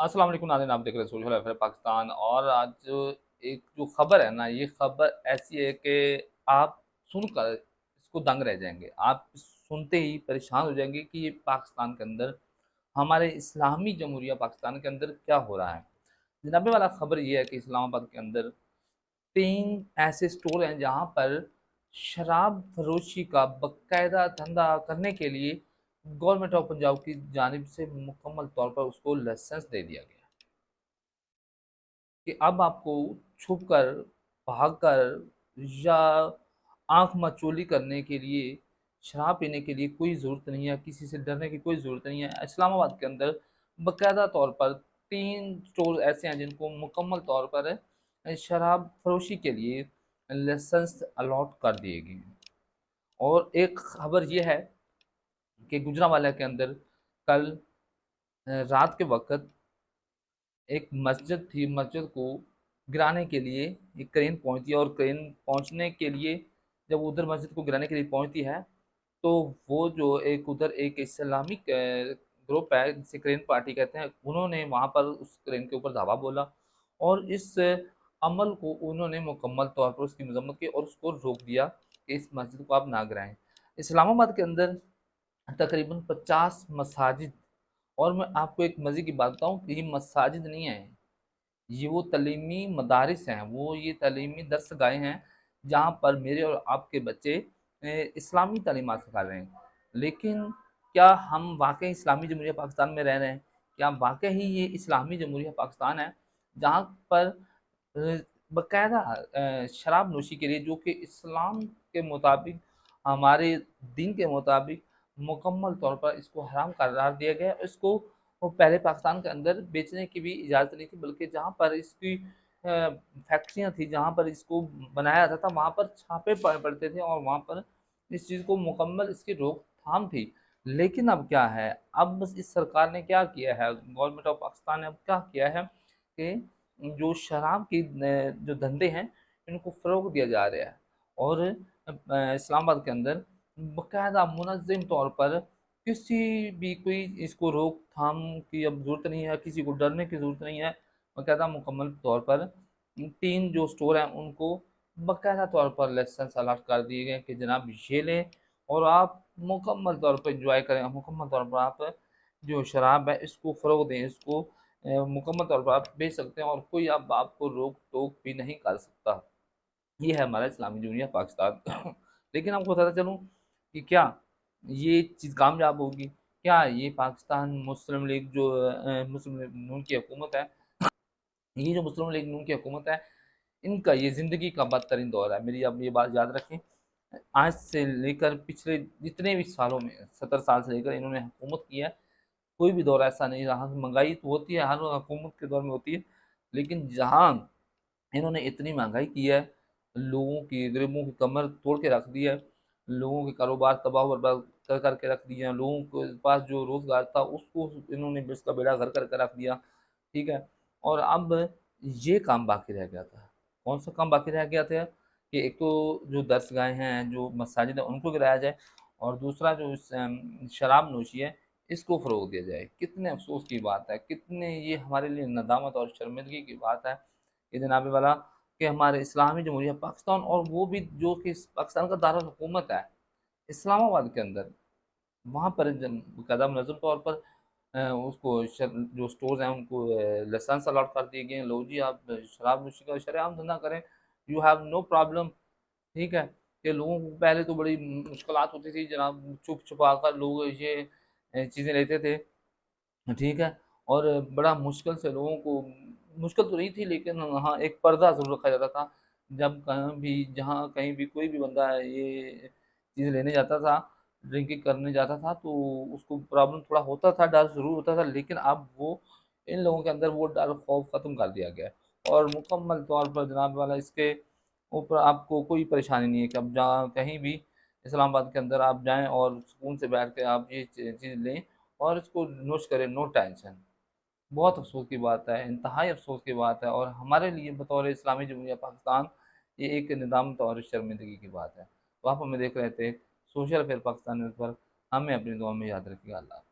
अस्सलाम वालेकुम नाज़रीन, आप देख रहे हैं सोशल अफेयर पाकिस्तान। और आज एक जो खबर है ना, ये खबर ऐसी है कि आप सुनकर इसको दंग रह जाएंगे। आप सुनते ही परेशान हो जाएंगे कि ये पाकिस्तान के अंदर, हमारे इस्लामी जमहूरिया पाकिस्तान के अंदर क्या हो रहा है। जनाबे वाला खबर ये है कि इस्लामाबाद के अंदर 3 ऐसे स्टोर हैं जहाँ पर शराब फरोशी का बाकायदा धंधा करने के लिए गवर्नमेंट ऑफ पंजाब की जानिब से मुकम्मल तौर पर उसको लाइसेंस दे दिया गया कि अब आपको छुप कर, भाग कर या आंख मचोली करने के लिए, शराब पीने के लिए कोई ज़रूरत नहीं है, किसी से डरने की कोई ज़रूरत नहीं है। इस्लामाबाद के अंदर बाकायदा तौर पर 3 स्टोर ऐसे हैं जिनको मुकम्मल तौर पर शराब फरोशी के लिए लाइसेंस अलॉट कर दिए गए हैं। और एक खबर ये है कि गुजरांवाला के अंदर कल रात के वक़्त एक मस्जिद थी, मस्जिद को गिराने के लिए एक क्रेन पहुंची, और क्रेन पहुंचने के लिए जब उधर मस्जिद को गिराने के लिए पहुंचती है, तो वो जो एक उधर एक इस्लामिक ग्रुप है जिसे क्रेन पार्टी कहते हैं, उन्होंने वहां पर उस क्रेन के ऊपर धावा बोला और इस अमल को उन्होंने मुकम्मल तौर पर उसकी मजम्मत की और उसको रोक दिया कि इस मस्जिद को आप ना गिराएं। इस्लामाबाद के अंदर तकरीबन 50 मसाजिद, और मैं आपको एक मज़े की बात बताऊं कि ये मसाजिद नहीं है, ये वो तलीमी मदारिस हैं, वो ये तलीमी दरसगाहें हैं जहाँ पर मेरे और आपके बच्चे इस्लामी तालीम हासिल कर रहे हैं। लेकिन क्या हम वाकई इस्लामी जमहूरिया पाकिस्तान में रह रहे हैं? क्या वाकई ही ये इस्लामी जमहूरिया पाकिस्तान है जहाँ पर बाकायदा शराब नोशी के लिए, जो कि इस्लाम के मुताबिक, हमारे दीन के मुताबिक मुकम्मल तौर पर इसको हराम करार दिया गया है। इसको वो पहले पाकिस्तान के अंदर बेचने की भी इजाज़त नहीं थी, बल्कि जहाँ पर इसकी फैक्ट्रियाँ थी, जहाँ पर इसको बनाया जाता था, वहाँ पर छापे पड़ते थे और वहाँ पर इस चीज़ को मुकम्मल इसकी रोकथाम थी। लेकिन अब क्या है, अब बस इस सरकार ने क्या किया है, गवर्नमेंट ऑफ पाकिस्तान ने अब क्या किया है कि जो शराब की जो धंधे हैं, इनको फ़रोग़ दिया जा रहा है। और इस्लामाबाद के अंदर बाकायदा मुनज़्ज़म तौर पर किसी भी कोई इसको रोकथाम की अब ज़रूरत नहीं है, किसी को डरने की ज़रूरत नहीं है। बाकायदा मुकम्मल तौर पर 3 जो स्टोर हैं उनको बाकायदा तौर पर लाइसेंस अलॉट कर दिए गए कि जनाब ये लें और आप मुकम्मल तौर पर एन्जॉय करें, मुकम्मल तौर पर आप जो शराब है इसको फ़रोग़ दें, इसको मुकम्मल तौर पर आप बेच सकते हैं और कोई अब आपको रोक-टोक भी नहीं कर सकता। ये है हमारा इस्लामी जमहूरिया पाकिस्तान। लेकिन आपको बताता चलूँ कि क्या ये चीज़ कामयाब होगी? क्या ये पाकिस्तान मुस्लिम लीग जो मुस्लिम लीग नून की हुकूमत है, ये जो मुस्लिम लीग नून की हुकूमत है, इनका ये ज़िंदगी का बदतरीन दौर है। मेरी आप ये बात याद रखें। आज से लेकर पिछले जितने भी सालों में 70 साल से लेकर इन्होंने हुकूमत की है, कोई भी दौर ऐसा नहीं रहा। महँगाई तो होती है, हर हुकूमत के दौर में होती है, लेकिन जहाँ इन्होंने इतनी महँगाई की है, लोगों की, गरीबों की कमर तोड़ के रख दी है, लोगों के कारोबार तबाह-बर्बाद कर के रख दिए हैं, लोगों के पास जो रोज़गार था उसको इन्होंने इसका बेड़ा गर्क करके रख दिया, ठीक है? और अब ये काम बाकी रह गया था। कौन-सा काम बाकी रह गया था कि एक तो जो दरसगाहें हैं, जो मसाजिद हैं, उनको गिराया जाए और दूसरा जो शराब नोशी है, इसको फ़रोग़ दिया जाए। कितने अफ़सोस की बात है, कितने ये हमारे लिए नदामत और शर्मिंदगी की बात है कि जनाब वाला कि हमारे इस्लामी जमहूरिया पाकिस्तान, और वो भी जो कि पाकिस्तान का दारुल हुकूमत है, इस्लामाबाद के अंदर, वहाँ पर जन बाकायदा मुनज़्ज़म तौर पर उसको जो स्टोर्स हैं उनको लाइसेंस अलॉट कर दिए गए हैं। लो जी, आप शराब नोशी का शरेआम धंधा करें, यू हैव नो प्रॉब्लम, ठीक है? कि लोगों को पहले तो बड़ी मुश्किलात होती थी जनाब, छुप-छुपा कर लोग ये चीज़ें लेते थे। ठीक है? और बड़ा मुश्किल से लोगों को, मुश्किल तो नहीं थी लेकिन हाँ, एक पर्दा ज़रूर रखा जाता था। जब कहीं भी, जहाँ कहीं भी कोई भी बंदा ये चीज़ें लेने जाता था, ड्रिंकिंग करने जाता था, तो उसको प्रॉब्लम थोड़ा होता था, डर ज़रूर होता था, लेकिन अब वो इन लोगों के अंदर वो डर खौफ ख़त्म कर दिया गया है। और मुकम्मल तौर पर जनाब वाला इसके ऊपर आपको कोई परेशानी नहीं है कि अब जहाँ कहीं भी इस्लामाबाद के अंदर आप जाएँ और सुकून से बैठ के आप ये चीज़ लें और इसको नोश करें, नो टेंशन। बहुत अफ़सोस की बात है, इंतहाई अफ़सोस की बात है, और हमारे लिए बतौर इस्लामी जमहूरिया पाकिस्तान ये एक निदामत और शर्मिंदगी की बात है। तो आप हमें देख रहे थे सोशल अफेयर पाकिस्तान न्यूज़ पर, हमें अपनी दुआ में याद रखिएगा। अल्लाह हाफ़िज़।